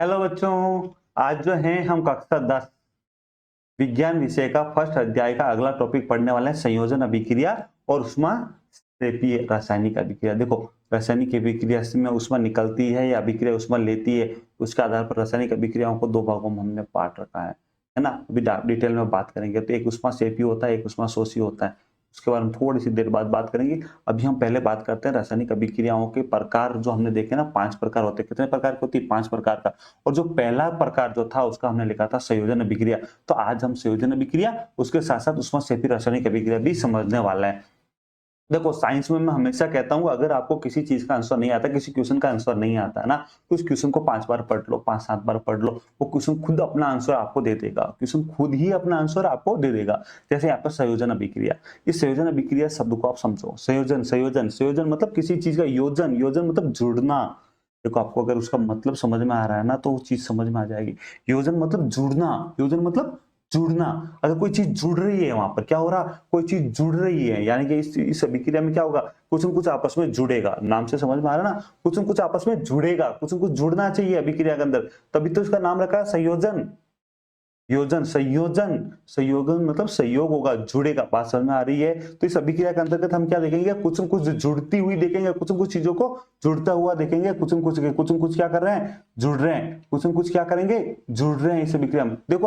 Hello बच्चों, आज जो है हम कक्षा 10 विज्ञान विषय का फर्स्ट अध्याय का अगला टॉपिक पढ़ने वाले हैं, संयोजन अभिक्रिया और ऊष्माक्षेपीय रासायनिक अभिक्रिया। देखो, रासायनिक अभिक्रिया में ऊष्मा निकलती है या अभिक्रिया ऊष्मा लेती है, उसके आधार पर रासायनिक अभिक्रियाओं को दो भागों में हमने बांट रखा है ना। अभी डिटेल में बात करेंगे। तो एक ऊष्माक्षेपी होता है, एक ऊष्माशोषी होता है। उसके बारे में थोड़ी सी देर बाद बात करेंगे। अभी हम पहले बात करते हैं रासायनिक अभिक्रियाओं के प्रकार। जो हमने देखे ना, 5 प्रकार होते हैं। कितने प्रकार की होती है? 5 प्रकार का। और जो पहला प्रकार जो था उसका हमने लिखा था संयोजन अभिक्रिया। तो आज हम संयोजन अभिक्रिया, उसके साथ साथ ऊष्माक्षेपी रासायनिक अभिक्रिया भी समझने वाला है। देखो, साइंस में मैं हमेशा कहता हूं, अगर आपको किसी चीज का आंसर नहीं आता, किसी क्वेश्चन का आंसर नहीं आता है ना, तो उस क्वेश्चन को 5 बार पढ़ लो, 5-7 बार पढ़ लो। वो क्वेश्चन खुद अपना आंसर आपको दे देगा। क्वेश्चन खुद ही अपना आंसर आपको दे देगा। जैसे यहाँ पर संयोजन अभिक्रिया। इस संयोजन अभिक्रिया शब्द को आप समझो। संयोजन संयोजन संयोजन मतलब किसी चीज का योजन। योजन मतलब जुड़ना। देखो, आपको अगर उसका मतलब समझ में आ रहा है ना, तो वो चीज समझ में आ जाएगी। योजन मतलब जुड़ना। योजन मतलब जुड़ना। अगर कोई चीज जुड़ रही है, वहां पर क्या हो रहा, कोई चीज जुड़ रही है, यानी कि इस अभिक्रिया में क्या होगा, कुछ न कुछ आपस में जुड़ेगा। नाम से समझ में आ रहा है ना, कुछ न कुछ आपस में जुड़ेगा, कुछ न कुछ जुड़ना चाहिए अभिक्रिया के अंदर। तभी तो इसका नाम रखा है संयोजन। योजन, संयोजन। संयोजन मतलब संयोग होगा, जुड़ेगा। बात समझ में आ रही है? तो इस अभिक्रिया के अंतर्गत हम क्या देखेंगे, कुछ न कुछ जुड़ती हुई देखेंगे, कुछ न कुछ चीजों को जुड़ता हुआ देखेंगे। कुछ न कुछ क्या कर रहे हैं, जुड़ रहे हैं। कुछ न कुछ क्या करेंगे, जुड़ रहे हैं इस अभिक्रिया में। देखो,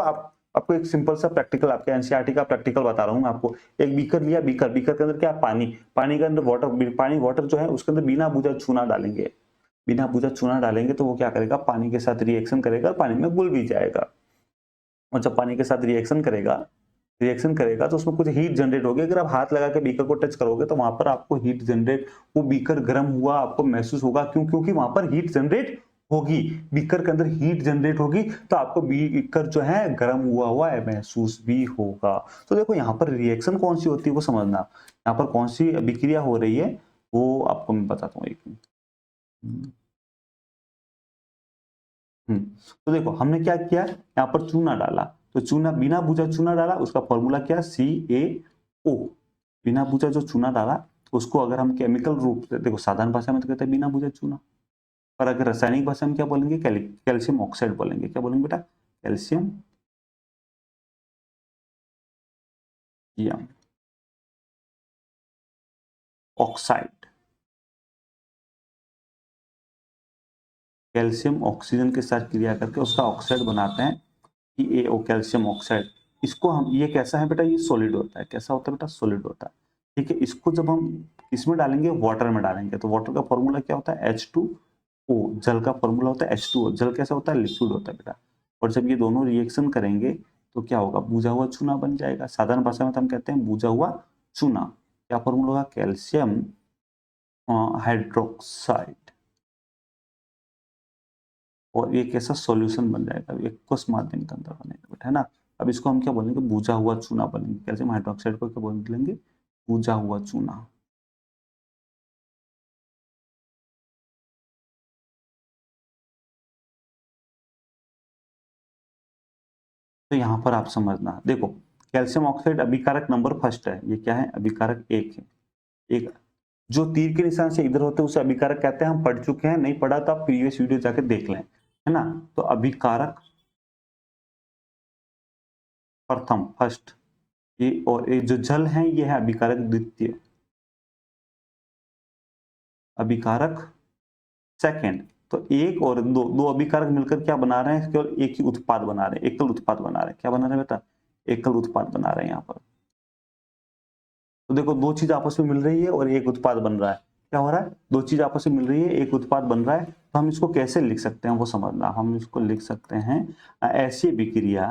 आपको एक सिंपल सा प्रैक्टिकल, आपके एनसीईआरटी का प्रैक्टिकल बता रहा हूं मैं आपको। एक बीकर लिया, बीकर बीकर के अंदर क्या, पानी। पानी के अंदर वाटर, पानी वाटर जो है उसके अंदर बिना बूझा चूना डालेंगे। बिना बूझा चूना डालेंगे तो वो क्या करेगा, पानी के साथ रिएक्शन करेगा, पानी में घुल भी जाएगा। और जब पानी के साथ रिएक्शन करेगा तो उसमें कुछ हीट जनरेट होगी। अगर आप हाथ लगा के बीकर को टच करोगे तो वहां पर आपको हीट जनरेट, वो बीकर गर्म हुआ आपको महसूस होगा। क्यों? क्योंकि वहां पर हीट जनरेट होगी। बीकर के अंदर हीट जनरेट होगी तो आपको बीकर जो है गर्म हुआ हुआ है महसूस भी होगा। तो देखो, यहाँ पर रिएक्शन कौन सी होती है वो समझना। यहाँ पर कौन सी अभिक्रिया हो रही है वो आपको मैं बताता हूँ, एक मिनट। तो देखो, हमने क्या किया, यहाँ पर चूना डाला। तो चूना, बिना भुजा चूना डाला, उसका फॉर्मूला क्या, CaO। बिना भुजा जो चूना डाला उसको अगर हम केमिकल रूप से, देखो साधारण भाषा में तो कहते हैं बिना भुजा चूना, पर अगर रासायनिक भाषा में क्या बोलेंगे, कैल्शियम ऑक्साइड बोलेंगे। क्या बोलेंगे बेटा? Calcium oxide. कैल्शियम ऑक्सीजन के साथ क्रिया करके उसका ऑक्साइड बनाते हैं, CaO, कैल्शियम ऑक्साइड। इसको हम, ये कैसा है बेटा, ये सॉलिड होता है। कैसा होता है बेटा? सॉलिड होता है। ठीक है, इसको जब हम इसमें डालेंगे, वाटर में डालेंगे, तो वाटर का फॉर्मूला क्या होता है, H2O। जल का फॉर्मूला होता है H2O। जल कैसा होता है? लिक्विड होता है बेटा। और जब ये दोनों रिएक्शन करेंगे तो क्या होगा, बूझा हुआ चूना बन जाएगा। साधारण भाषा में तो हम कहते हैं बूझा हुआ चूना। क्या फॉर्मूला होगा? Calcium hydroxide. और एक ऐसा सॉल्यूशन बन जाएगा, एक कोस माध्यम के अंदर बनेगा बेटा, है ना। अब इसको हम क्या बोलेंगे, बूझा हुआ चूना बोलेंगे। कैल्शियम हाइड्रोक्साइड को क्या बोलेंगे, बूझा हुआ चूना। तो यहां पर आप समझना, देखो, कैल्शियम ऑक्साइड अभिकारक नंबर फर्स्ट है। ये क्या है? अभिकारक एक है। एक जो तीर के निशान से इधर होते हैं उसे अभिकारक कहते हैं। हम पढ़ चुके हैं, नहीं पढ़ा तो आप प्रीवियस वीडियो जाकर देख लें, है ना। तो अभिकारक प्रथम, फर्स्ट। ये और ये जो जल है ये है अभिकारक द्वितीय। अभिकारक सेकंड। तो एक और दो, दो अभिकारक मिलकर क्या बना रहे हैं, केवल एक ही उत्पाद बना रहे हैं, एकल उत्पाद बना रहे हैं। क्या बना रहे हैं बेटा? एकल उत्पाद बना रहे हैं यहाँ पर। तो देखो, दो चीज आपस में मिल रही है और एक उत्पाद बन रहा है। क्या हो रहा है? दो चीज आपस में मिल रही है, एक उत्पाद बन रहा है। तो हम इसको कैसे लिख सकते हैं वो समझना। हम इसको लिख सकते हैं, ऐसी अभिक्रिया,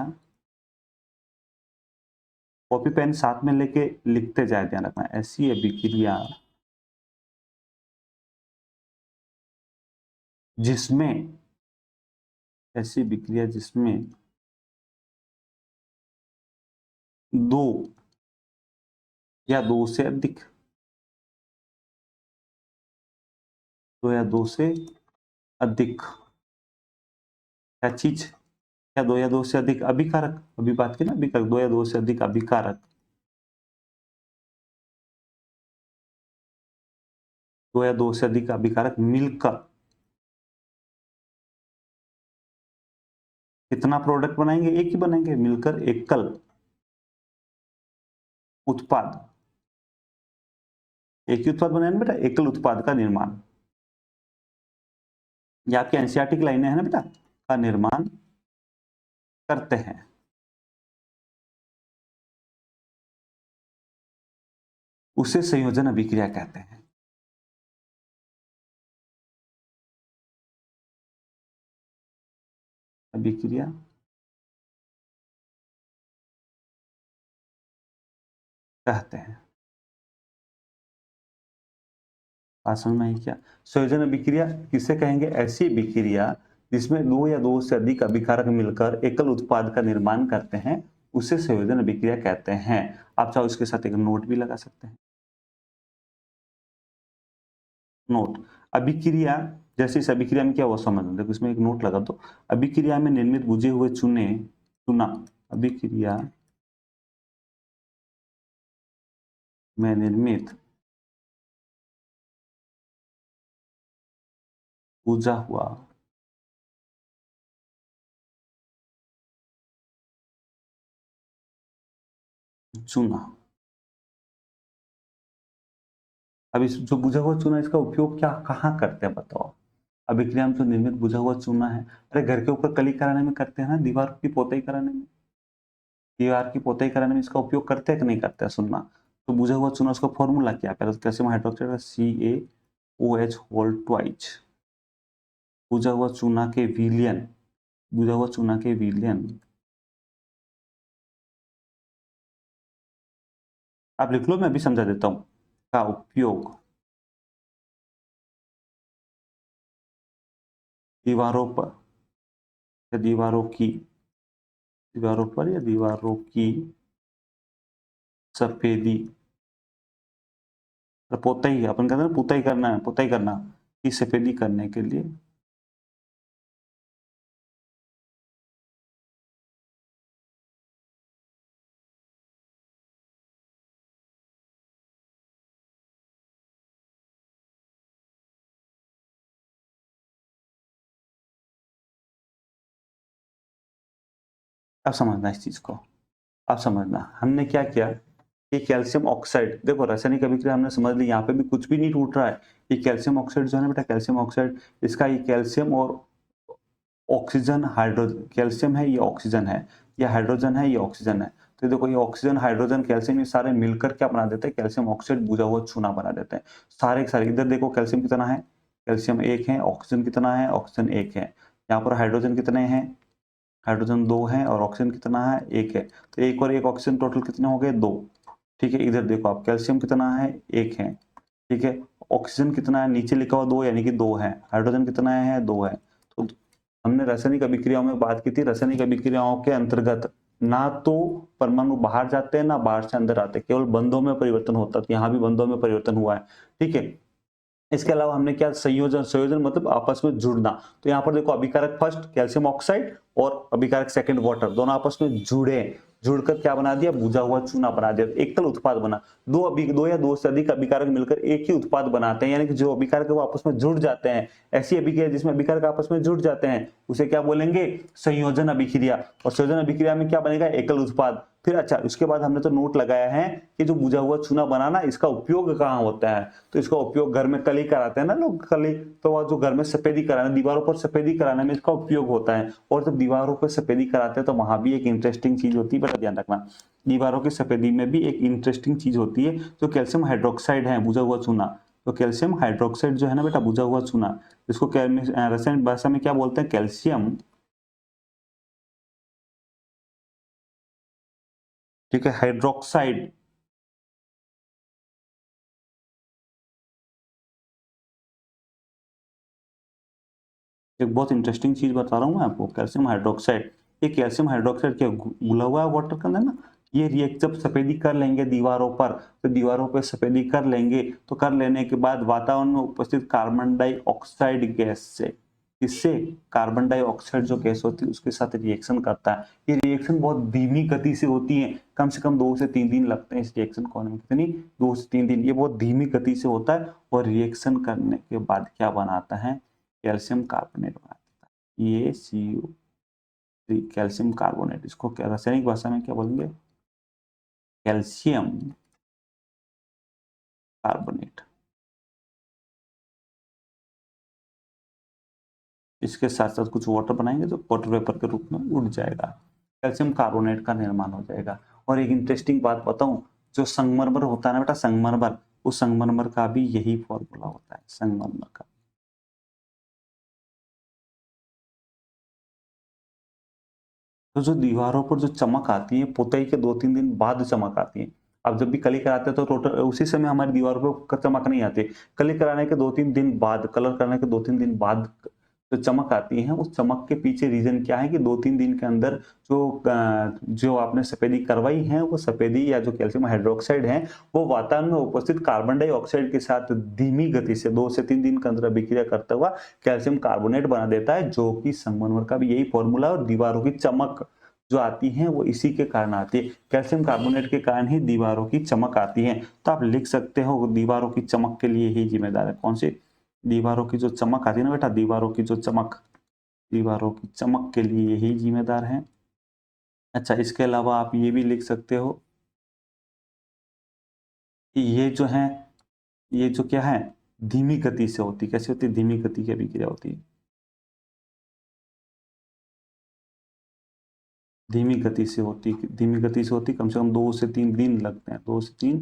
कॉपी पेन साथ में लेके लिखते जाए, ध्यान रखना। ऐसी अभिक्रिया जिसमें, ऐसी अभिक्रिया जिसमें दो या दो से अधिक, दो या दो से अधिक क्या चीज, क्या दो या दो से अधिक अभिकारक, अभी बात की ना अभिकारक, दो या दो से अधिक अभिकारक, दो या दो से अधिक अभिकारक मिलकर कितना प्रोडक्ट बनाएंगे? एक ही बनाएंगे, मिलकर एकल उत्पाद, एक ही उत्पाद बनाएंगे बेटा, एकल उत्पाद का निर्माण। ये आपकी एनसीईआरटी की लाइनें है ना बेटा, का निर्माण करते हैं। उसे संयोजन अभिक्रिया कहते हैं। अभिक्रिया कहते हैं। भाषण में ही क्या, संयोजन अभिक्रिया किसे कहेंगे? ऐसी अभिक्रिया जिसमें दो या दो से अधिक अभिकारक मिलकर एकल उत्पाद का निर्माण करते हैं, उसे संयोजन अभिक्रिया कहते हैं। आप चाहो इसके साथ एक नोट भी लगा सकते हैं। नोट, अभिक्रिया, जैसे इस अभिक्रिया में क्या हुआ समझ, देखो इसमें एक नोट लगा दो। अभिक्रिया में निर्मित बुझे हुए चूना, अभिक्रिया में निर्मित बुझा हुआ चूना, अब इस जो बुझा हुआ चूना, इसका उपयोग क्या कहाँ करते हैं बताओ? अभिक्रिया में जो निर्मित बुझा हुआ चूना है, अरे घर के ऊपर कली कराने में करते हैं ना, दीवार की पोताई कराने में, दीवार की पोताई कराने में इसका उपयोग करते हैं कि नहीं करते हैं? सुनना, तो बुझा हुआ चूना, उसका फॉर्मूला क्या है? पहले तो calcium hydroxide CaOH whole twice, बुझा हुआ चूना के विलयन, बुझा हुआ चूना के विलयन, आप लिख लो, मैं अभी समझा देता हूं, का उपयोग दीवारों पर या दीवारों पर या दीवारों की सफेदी, पोताई, अपन कहते हैं पुताई करना है, पुताई करना, की सफेदी करने के लिए अब समझना इस चीज को, अब समझना हमने क्या किया, ये कैल्शियम ऑक्साइड, देखो रासायनिक अभिक्रिया हमने समझ ली, यहाँ पे भी कुछ भी नहीं टूट रहा है। ये कैल्शियम ऑक्साइड जो है ना बेटा, कैल्शियम ऑक्साइड, इसका ये कैल्शियम और ऑक्सीजन हाइड्रोजन, कैल्शियम है ये ऑक्सीजन है, ये हाइड्रोजन है ये ऑक्सीजन है, तो देखो ये ऑक्सीजन हाइड्रोजन कैल्शियम ये सारे मिलकर क्या बना देते हैं? कैल्शियम ऑक्साइड बुझा हुआ चूना बना देते हैं। सारे के सारे, इधर देखो कैल्शियम कितना है, कैल्शियम एक है, ऑक्सीजन कितना है, ऑक्सीजन एक है, यहाँ पर हाइड्रोजन कितने हैं, हाइड्रोजन दो है, और ऑक्सीजन कितना है, एक है, तो एक और एक ऑक्सीजन टोटल कितने हो गए? दो। ठीक है, इधर देखो आप कैल्शियम कितना है, एक है, ठीक है, ऑक्सीजन कितना है, नीचे लिखा हुआ दो, यानी कि दो है, हाइड्रोजन कितना है, दो है। तो हमने रासायनिक अभिक्रियाओं में बात की थी, रासायनिक अभिक्रियाओं के अंतर्गत ना तो परमाणु बाहर जाते हैं ना बाहर से अंदर आते हैं, केवल बंधों में परिवर्तन होता है, तो यहाँ भी बंधों में परिवर्तन हुआ है। ठीक है, इसके अलावा हमने क्या, संयोजन, संयोजन मतलब आपस में जुड़ना, तो यहाँ पर देखो अभिकारक फर्स्ट कैल्शियम ऑक्साइड और अभिकारक सेकंड वाटर, दोनों आपस में जुड़े, जुड़कर क्या बना दिया? बुझा हुआ चूना बना दिया, एकल उत्पाद बना। दो या दो से अधिक अभिकारक मिलकर एक ही उत्पाद बनाते हैं, यानी कि जो अभिकारक है वो आपस में जुड़ जाते हैं। ऐसी अभिक्रिया जिसमें अभिकारक आपस में जुड़ जाते हैं उसे क्या बोलेंगे? संयोजन अभिक्रिया। और संयोजन अभिक्रिया में क्या बनेगा? एकल उत्पाद। फिर अच्छा, उसके बाद हमने तो नोट लगाया है कि जो बुझा हुआ चूना बनाना, इसका उपयोग कहाँ होता है? तो इसका उपयोग घर में कली कराते हैं ना लोग, कली, तो वह जो घर में सफेदी कराना, दीवारों पर सफेदी कराने में इसका उपयोग होता है। और जब दीवारों पर सफेदी कराते हैं तो वहां भी एक इंटरेस्टिंग चीज होती है, बड़ा ध्यान रखना, दीवारों की सफेदी में भी एक इंटरेस्टिंग चीज होती है, जो कैल्शियम हाइड्रोक्साइड है, बुझा हुआ चूना। तो कैल्शियम हाइड्रोक्साइड जो है ना बेटा, बुझा हुआ चूना, इसको रासायनिक भाषा में क्या बोलते हैं? कैल्शियम, ठीक है, हाइड्रोक्साइड। एक बहुत इंटरेस्टिंग चीज बता रहा हूँ मैं आपको, कैल्शियम हाइड्रोक्साइड, ये कैल्शियम हाइड्रोक्साइड क्या घुला हुआ है वाटर के अंदर ना, ये रिएक्ट जब सफेदी कर लेंगे दीवारों पर, तो दीवारों पर सफेदी कर लेंगे, तो कर लेने के बाद वातावरण में उपस्थित कार्बन डाइऑक्साइड गैस से, इससे कार्बन डाइऑक्साइड जो गैस होती है उसके साथ रिएक्शन करता है। ये रिएक्शन बहुत धीमी गति से होती है, कम से कम 2 से 3 दिन लगते हैं इस रिएक्शन को होने में, कितनी? 2 से 3 दिन, ये बहुत धीमी गति से होता है, और रिएक्शन करने के बाद क्या बनाता है? कैल्शियम कार्बोनेट बना देता है, ये CU, कैल्शियम कार्बोनेट, इसको क्या रासायनिक भाषा में क्या बोलेंगे, कैल्शियम कार्बोनेट। इसके साथ साथ कुछ वाटर बनाएंगे जो वाटर वेपर के रूप में उड़ जाएगा, कैल्शियम कार्बोनेट का निर्माण हो जाएगा। और एक इंटरेस्टिंग बात बताऊं, जो संगमरमर होता है ना बेटा, संगमरमर, उस संगमरमर का भी यही फॉर्मूला होता है, संगमरमर का। तो जो दीवारों पर जो चमक आती है, पुताई के 2-3 दिन बाद चमक आती है। अब जब भी कली कराते हैं तो टोटल उसी समय हमारी दीवारों पे चमक नहीं आती। कली कराने के 2-3 दिन बाद, कलर करने के 2-3 दिन बाद जो चमक आती है, उस चमक के पीछे रीजन क्या है कि 2-3 दिन के अंदर जो आपने सफेदी करवाई है, वो सफेदी या जो कैल्शियम हाइड्रोक्साइड है, वो वातावरण में उपस्थित कार्बन डाइऑक्साइड के साथ धीमी गति से 2 से 3 दिन के अंदर अभिक्रिया करता हुआ कैल्शियम कार्बोनेट बना देता है, जो कि संगमरमर का भी यही फॉर्मूला है। और दीवारों की चमक जो आती है वो इसी के कारण आती है, कैल्शियम कार्बोनेट के कारण ही दीवारों की चमक आती है। तो आप लिख सकते हो दीवारों की चमक के लिए ही जिम्मेदार है कौन सी, दीवारों की जो चमक आती है ना बेटा, दीवारों की जो चमक, दीवारों की चमक के लिए यही जिम्मेदार है। अच्छा, इसके अलावा आप ये भी लिख सकते हो कि ये जो है, ये जो क्या है, धीमी गति से होती, कैसे होती, धीमी गति की अभिक्रिया होती है, धीमी गति से होती, धीमी गति से होती, कम से कम 2 से 3 दिन लगते हैं, 2 से 3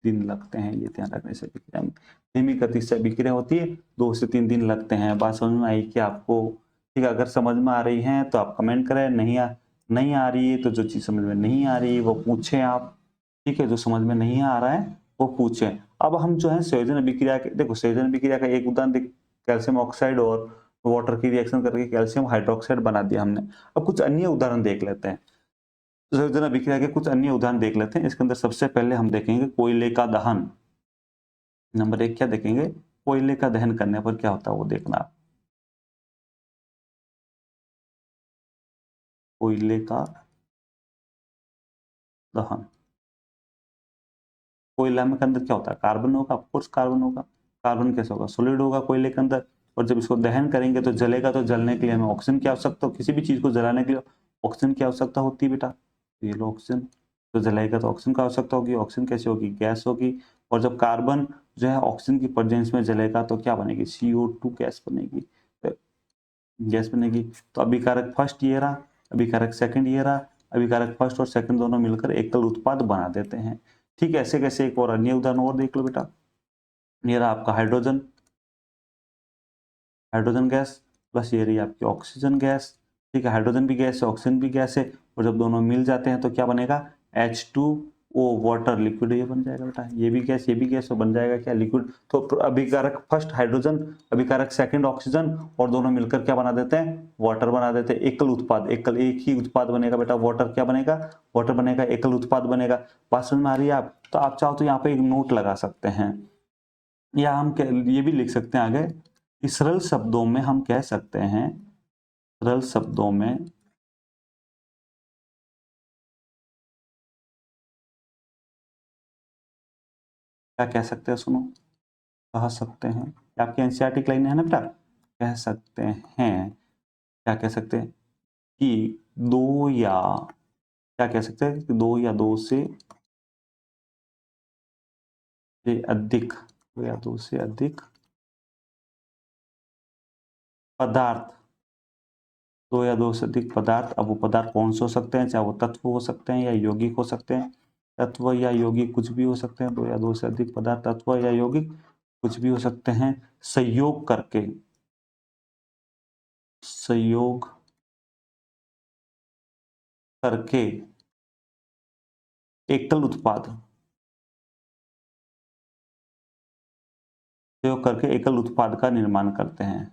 दिन लगते हैं, ये ध्यान रखने से अभिक्रिया में धीमी गति से अभिक्रिया होती है, 2 से 3 दिन लगते हैं। बात समझ में आई कि आपको? ठीक है, अगर समझ में आ रही है तो आप कमेंट करें, नहीं आ रही है तो जो चीज समझ में नहीं आ रही है वो पूछें आप। ठीक है, जो समझ में नहीं आ रहा है वो पूछें। अब हम जो है संयोजन अभिक्रिया के, देखो संयोजन अभिक्रिया का एक उदाहरण देख, कैल्शियम ऑक्साइड और वाटर की रिएक्शन करके कैल्शियम हाइड्रोक्साइड बना दिया हमने। अब कुछ अन्य उदाहरण देख लेते हैं, संयोजन अभिक्रिया के कुछ अन्य उदाहरण देख लेते हैं। इसके अंदर सबसे पहले हम देखेंगे कोयले का दहन। नंबर 1 क्या देखेंगे, कोयले का दहन करने पर क्या होता है वो देखना। कोयले का दहन, कोयला में के अंदर क्या होता है, कार्बन होगा, ऑफकोर्स कार्बन होगा। कार्बन कैसे होगा, सॉलिड होगा कोयले के अंदर। और जब इसको दहन करेंगे तो जलेगा, तो जलने के लिए हमें ऑक्सीजन की आवश्यकता हो, किसी भी चीज को जलाने के लिए ऑक्सीजन की आवश्यकता होती है बेटा। ये लो ऑक्सीजन, तो जलाएगा तो ऑक्सीजन की आवश्यकता होगी। ऑक्सीजन कैसे होगी, गैस होगी। और जब कार्बन जो है ऑक्सीजन की प्रेजेंस में जलेगा तो क्या बनेगी, CO2 गैस बनेगी, गैस बनेगी। तो अभिकारक फर्स्ट ये रहा, अभिकारक सेकंड ये रहा, अभिकारक फर्स्ट और सेकंड दोनों मिलकर एकल उत्पाद बना देते हैं। ठीक है, ऐसे कैसे, एक और अन्य उदाहरण और देख लो बेटा। ये रहा आपका हाइड्रोजन, हाइड्रोजन गैस प्लस ये रही आपकी ऑक्सीजन गैस। ठीक है, हाइड्रोजन भी गैस है, ऑक्सीजन भी गैस है, और जब दोनों मिल जाते हैं तो क्या बनेगा, H2O वाटर लिक्विड, ये बन जाएगा बेटा। ये भी गैस तो बन जाएगा क्या, लिक्विड। तो अभिकारक फर्स्ट हाइड्रोजन, अभिकारक सेकंड ऑक्सीजन, और दोनों मिलकर क्या बना देते हैं, वाटर बना देते हैं। एकल उत्पाद, एकल एक ही उत्पाद बनेगा बेटा, वाटर क्या बनेगा, वाटर बनेगा, एकल उत्पाद बनेगा। बात समझ में आ रही है आप? तो आप चाहो तो यहाँ पे एक नोट लगा सकते हैं, या हम ये भी लिख सकते हैं आगे, सरल शब्दों में हम कह सकते हैं, सरल शब्दों में क्या कह सकते हैं, सुनो, कह सकते हैं, आपकी एनसीईआरटी की लाइन है ना बेटा, कह सकते हैं, क्या कह सकते हैं कि दो या, क्या कह सकते हैं कि दो से अधिक, दो या दो से अधिक पदार्थ, दो या दो से अधिक पदार्थ। अब वो पदार्थ कौन से हो सकते हैं, चाहे वो तत्व हो सकते हैं या यौगिक हो सकते हैं, तत्व या यौगिक कुछ भी हो सकते हैं। दो या दो से अधिक पदार्थ तत्व या यौगिक कुछ भी हो सकते हैं, संयोग करके, संयोग करके एकल उत्पाद, प्रयोग करके एकल उत्पाद का निर्माण करते हैं।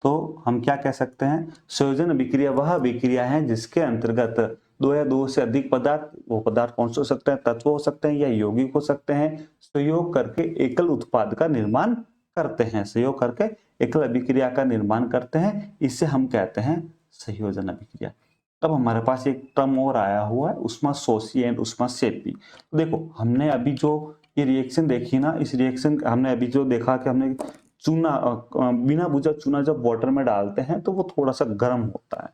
तो हम क्या कह सकते हैं, संयोजन अभिक्रिया वह अभिक्रिया है जिसके अंतर्गत दो या दो से अधिक पदार्थ, वो पदार्थ कौन से हो सकते हैं, तत्व हो सकते हैं या यौगिक हो सकते हैं, संयोग करके एकल उत्पाद का निर्माण करते हैं, संयोग करके एकल अभिक्रिया का निर्माण करते हैं। इसे हम कहते हैं संयोजन अभिक्रिया। अब हमारे पास एक टर्म और आया हुआ है, ऊष्माशोषी एंड ऊष्माक्षेपी। तो देखो हमने अभी जो ये रिएक्शन देखी ना, इस रिएक्शन हमने अभी जो देखा कि हमने चूना बिना बुझा चूना जब वाटर में डालते हैं तो वो थोड़ा सा गर्म होता है,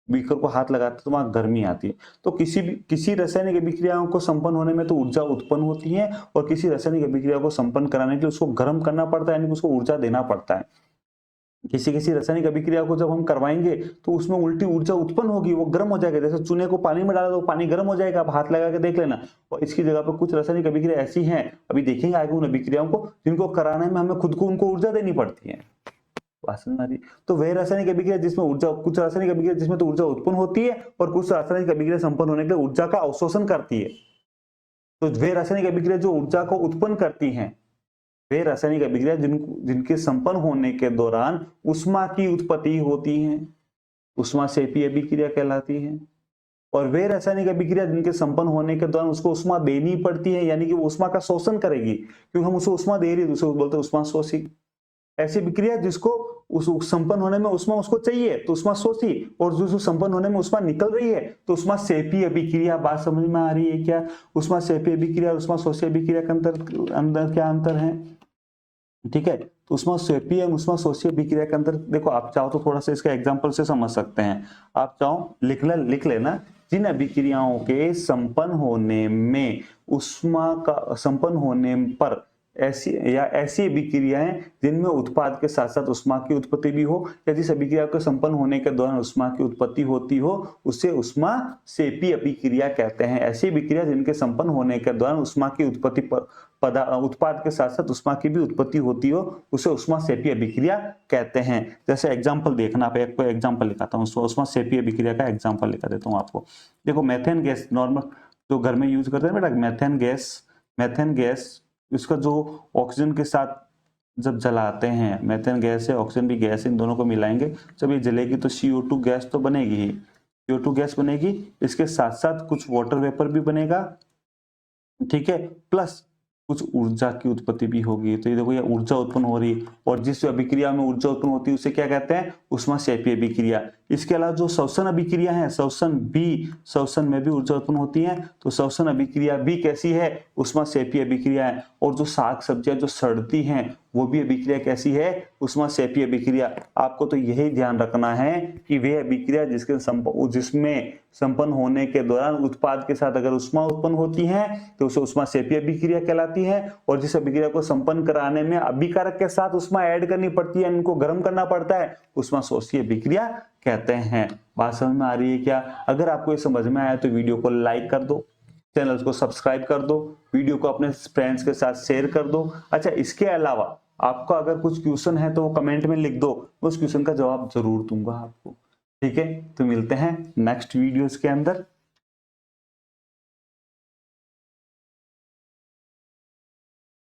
बीकर को हाथ लगाते तो वहां गर्मी आती है। तो किसी रासायनिक अभिक्रियाओं को संपन्न होने में तो ऊर्जा उत्पन्न होती है, और किसी रासायनिक अभिक्रिया को संपन्न कराने के लिए उसको गर्म करना पड़ता है, यानी कि उसको ऊर्जा देना पड़ता है। किसी रासायनिक अभिक्रिया को जब हम करवाएंगे तो उसमें उल्टी ऊर्जा उत्पन्न होगी, वो गर्म हो जाएगा। जैसे चूने को पानी में डाला तो पानी गर्म हो जाएगा, आप हाथ लगा के देख लेना। और इसकी जगह पर कुछ रासायनिक अभिक्रिया ऐसी हैं, अभी देखेंगे आगे उन अभिक्रियाओं को, जिनको कराने में हमें खुद को उनको ऊर्जा देनी पड़ती है। तो वह रासायनिक अभिक्रिया जिसमें ऊर्जा, कुछ रासायनिक अभिक्रिया जिसमें तो ऊर्जा उत्पन्न होती है, और कुछ रासायनिक अभिक्रिया संपन्न होने के लिए ऊर्जा का अवशोषण करती है। तो वे रासायनिक अभिक्रिया जो ऊर्जा को उत्पन्न करती हैं, वे रासायनिक अभिक्रिया जिनके संपन्न होने के दौरान उष्मा की उत्पत्ति होती है, उष्मा सेपी अभिक्रिया कहलाती है। और वे रासायनिक अभिक्रिया जिनके संपन्न होने के दौरान उसको उष्मा देनी पड़ती है, यानी कि वो उष्मा का शोषण करेगी, क्योंकि हम उसको उष्मा दे रही है, उसे बोलते हैं उष्मा शोषी। ऐसी अभिक्रिया जिसको उस संपन्न होने में उष्मा उसको चाहिए तो उष्मा शोषी, और जो संपन्न होने में उष्मा निकल रही है तो उष्मा सेपी अभिक्रिया। बात समझ में आ रही है क्या? उष्मा सेपी अभिक्रिया और उष्मा शोषी अभिक्रिया के अंदर क्या अंतर है? ठीक है, तो उष्मा सेपी और उष्मा शोषी अभिक्रिया के अंदर देखो, आप चाहो तो थोड़ा सा इसका एग्जांपल से समझ सकते हैं। आप चाहो लिख लेना, जिन अभिक्रियाओं के संपन्न होने में उष्मा का संपन्न होने पर ऐसी अभिक्रियाएं जिनमें उत्पाद के साथ साथ उष्मा की उत्पत्ति भी हो, या जिस अभिक्रिया के संपन्न होने के दौरान उष्मा की उत्पत्ति होती हो, उसे उष्मा सेपी अभिक्रिया कहते हैं। ऐसी अभिक्रिया जिनके संपन्न होने के दौरान उष्मा की उत्पत्ति उत्पाद के साथ साथ उष्मा की भी उत्पत्ति होती हो, उसे उष्मा सेपी अभिक्रिया कहते हैं। जैसे एग्जाम्पल देखना, आप एक एग्जाम्पल लिखाता हूँ, उष्मा सेपी अभिक्रिया का एग्जाम्पल लिखा देता हूँ आपको। देखो, मेथेन गैस नॉर्मल जो घर में यूज करते हैं बेटा, मेथेन गैस उसका जो ऑक्सीजन के साथ जब जलाते हैं, मेथेन गैस है, ऑक्सीजन भी गैस है, इन दोनों को मिलाएंगे, जब ये जलेगी तो CO2 गैस तो बनेगी ही, CO2 गैस बनेगी, इसके साथ साथ कुछ वाटर वेपर भी बनेगा, ठीक है, प्लस कुछ ऊर्जा की उत्पत्ति भी होगी। तो ये देखो, ये ऊर्जा उत्पन्न हो रही, और जिस अभिक्रिया में ऊर्जा उत्पन्न होती है उसे क्या कहते हैं? उष्मा सेपी अभिक्रिया। इसके अलावा जो श्वसन अभिक्रिया है, श्वसन में भी ऊर्जा उत्पन्न होती है, तो श्वसन अभिक्रिया भी कैसी है? उष्मा सेपी अभिक्रिया है। और जो साग सब्जियां जो सड़ती हैं वो भी अभिक्रिया कैसी है? उष्मा सेपी अभिक्रिया। आपको तो यही ध्यान रखना है कि वे अभिक्रिया जिसमें संपन्न होने के दौरान उत्पाद के साथ अगर उष्मा उत्पन्न होती है तो उसे उष्मा सेपी अभिक्रिया कहलाती है, और जिस अभिक्रिया को संपन्न कराने में अभिकारक के साथ उष्मा ऐड करनी पड़ती है, इनको गर्म करना पड़ता है, उष्मा शोषी अभिक्रिया कहते हैं। बात समझ में आ रही है क्या? अगर आपको ये समझ में आया तो वीडियो को लाइक कर दो, चैनल को सब्सक्राइब कर दो, वीडियो को अपने फ्रेंड्स के साथ शेयर कर दो। अच्छा, इसके अलावा आपका अगर कुछ क्वेश्चन है तो वो कमेंट में लिख दो, उस क्वेश्चन का जवाब जरूर दूंगा आपको। ठीक है, तो मिलते हैं नेक्स्ट वीडियोस के अंदर।